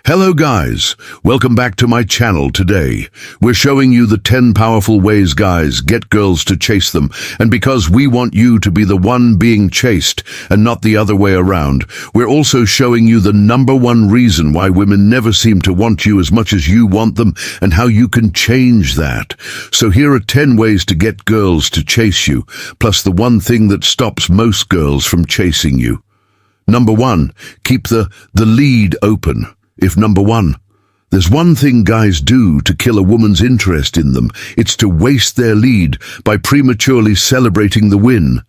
Hello guys, welcome back to my channel today. We're showing you the 10 powerful ways guys get girls to chase them, and because we want you to be the one being chased and not the other way around, we're also showing you the #1 reason why women never seem to want you as much as you want them and how you can change that. So here are 10 ways to get girls to chase you, plus the one thing that stops most girls from chasing you. Number 1, keep the lead open. If number 1, there's one thing guys do to kill a woman's interest in them, it's to waste their lead by prematurely celebrating the win.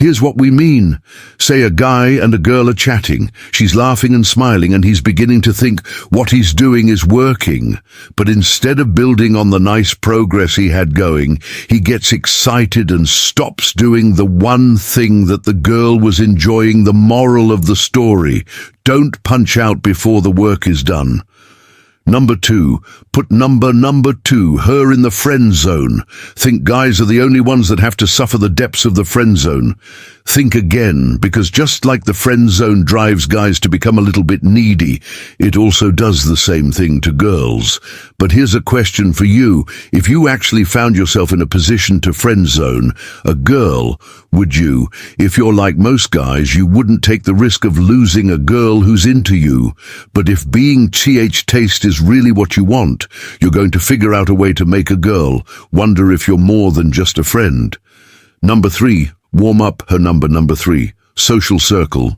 Here's what we mean. Say a guy and a girl are chatting. She's laughing and smiling and he's beginning to think what he's doing is working. But instead of building on the nice progress he had going, he gets excited and stops doing the one thing that the girl was enjoying. The moral of the story: don't punch out before the work is done. Number 2, put number 2, her in the friend zone. Think guys are the only ones that have to suffer the depths of the friend zone. Think again, because just like the friend zone drives guys to become a little bit needy, it also does the same thing to girls. But here's a question for you. If you actually found yourself in a position to friend zone a girl, would you? If you're like most guys, you wouldn't take the risk of losing a girl who's into you. But if being taste is really what you want, you're going to figure out a way to make a girl wonder if you're more than just a friend. Number 3, warm up her number 3, social circle.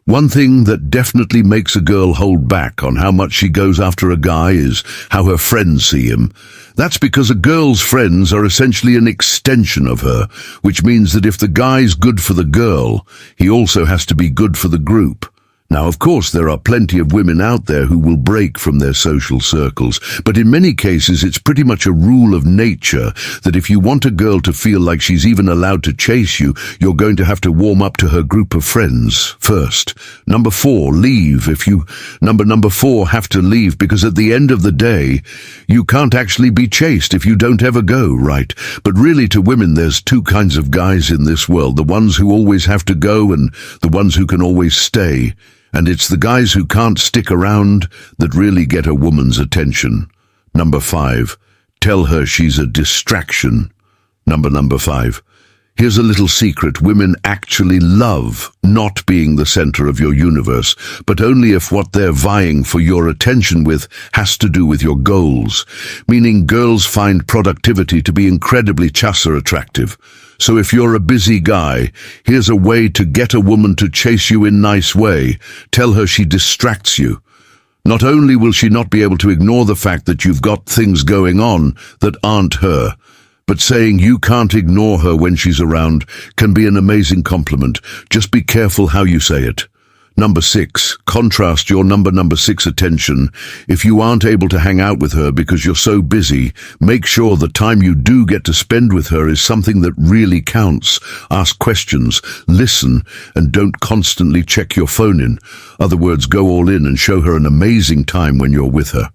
One thing that definitely makes a girl hold back on how much she goes after a guy is how her friends see him. That's because a girl's friends are essentially an extension of her, which means that if the guy's good for the girl, he also has to be good for the group. Now, of course, there are plenty of women out there who will break from their social circles, but in many cases it's pretty much a rule of nature that if you want a girl to feel like she's even allowed to chase you, you're going to have to warm up to her group of friends first. Number 4, leave. Number 4, have to leave, because at the end of the day, you can't actually be chased if you don't ever go, right? But really, to women, there's 2 kinds of guys in this world: the ones who always have to go and the ones who can always stay. And it's the guys who can't stick around that really get a woman's attention. Number 5, tell her she's a distraction. Number 5, here's a little secret: women actually love not being the center of your universe, but only if what they're vying for your attention with has to do with your goals. Meaning girls find productivity to be incredibly attractive. So if you're a busy guy, here's a way to get a woman to chase you in a nice way. Tell her she distracts you. Not only will she not be able to ignore the fact that you've got things going on that aren't her, but saying you can't ignore her when she's around can be an amazing compliment. Just be careful how you say it. Number 6, contrast your number 6 attention. If you aren't able to hang out with her because you're so busy, make sure the time you do get to spend with her is something that really counts. Ask questions, listen, and don't constantly check your phone in. Other words, go all in and show her an amazing time when you're with her.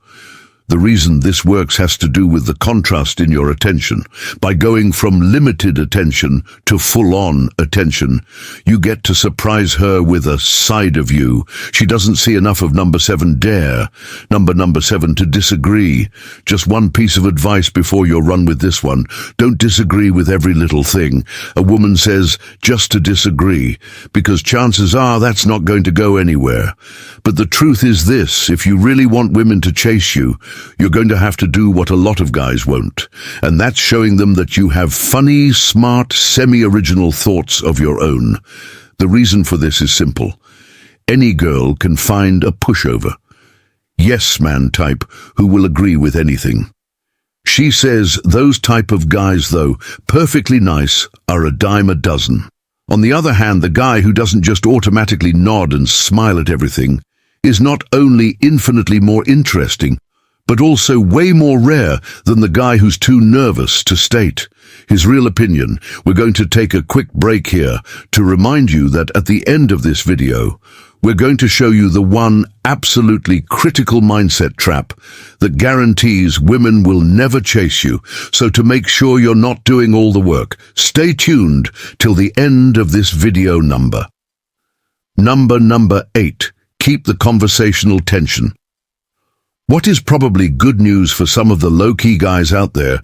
The reason this works has to do with the contrast in your attention. By going from limited attention to full-on attention, you get to surprise her with a side of you she doesn't see enough of. Number 7, dare. Number 7, to disagree. Just one piece of advice before you run with this one: don't disagree with every little thing a woman says just to disagree, because chances are that's not going to go anywhere. But the truth is this: if you really want women to chase you, you're going to have to do what a lot of guys won't, and that's showing them that you have funny, smart, semi-original thoughts of your own. The reason for this is simple. Any girl can find a pushover, yes-man type who will agree with anything. She says those type of guys, though perfectly nice, are a dime a dozen. On the other hand, the guy who doesn't just automatically nod and smile at everything is not only infinitely more interesting, but also way more rare than the guy who's too nervous to state his real opinion. We're going to take a quick break here to remind you that at the end of this video, we're going to show you the one absolutely critical mindset trap that guarantees women will never chase you. So to make sure you're not doing all the work, stay tuned till the end of this video. Number 8, keep the conversational tension. What is probably good news for some of the low-key guys out there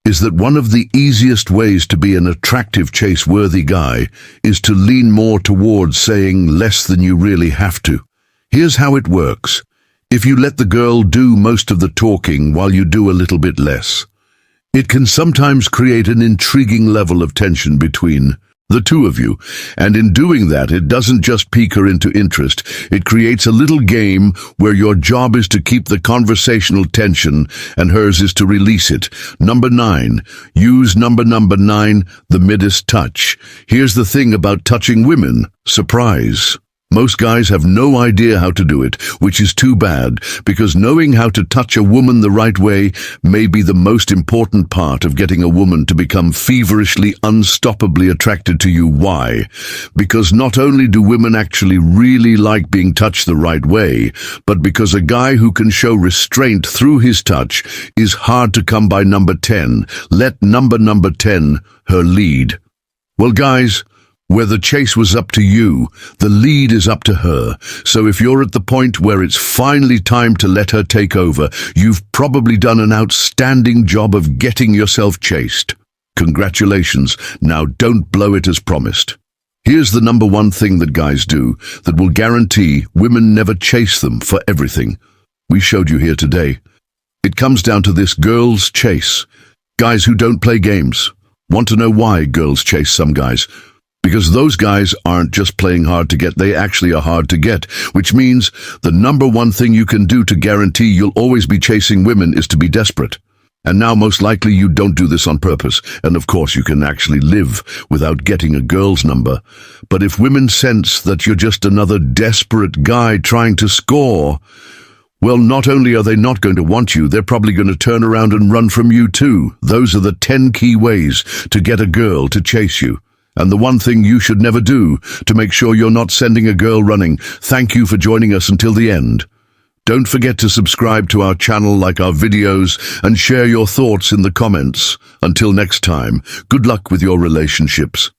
is that one of the easiest ways to be an attractive chase-worthy guy is to lean more towards saying less than you really have to. Here's how it works. If you let the girl do most of the talking while you do a little bit less, it can sometimes create an intriguing level of tension between the two of you, and in doing that, it doesn't just pique her into interest, it creates a little game where your job is to keep the conversational tension and hers is to release it. Number 9. Use number 9, the Midas touch. Here's the thing about touching women. Surprise. Most guys have no idea how to do it, which is too bad, because knowing how to touch a woman the right way may be the most important part of getting a woman to become feverishly, unstoppably attracted to you. Why? Because not only do women actually really like being touched the right way, but because a guy who can show restraint through his touch is hard to come by. Number 10. Let number 10 her lead. Well, guys, where the chase was up to you, the lead is up to her. So if you're at the point where it's finally time to let her take over, you've probably done an outstanding job of getting yourself chased. Congratulations. Now don't blow it as promised. Here's the number one thing that guys do that will guarantee women never chase them for everything. We showed you here today. It comes down to this: girls chase. Guys who don't play games. Want to know why girls chase some guys? Because those guys aren't just playing hard to get, they actually are hard to get, which means the number one thing you can do to guarantee you'll always be chasing women is to be desperate. And now most likely you don't do this on purpose, and of course you can actually live without getting a girl's number. But if women sense that you're just another desperate guy trying to score, well, not only are they not going to want you, they're probably going to turn around and run from you too. Those are the 10 key ways to get a girl to chase you. And the one thing you should never do to make sure you're not sending a girl running. Thank you for joining us until the end. Don't forget to subscribe to our channel, like our videos, and share your thoughts in the comments. Until next time, good luck with your relationships.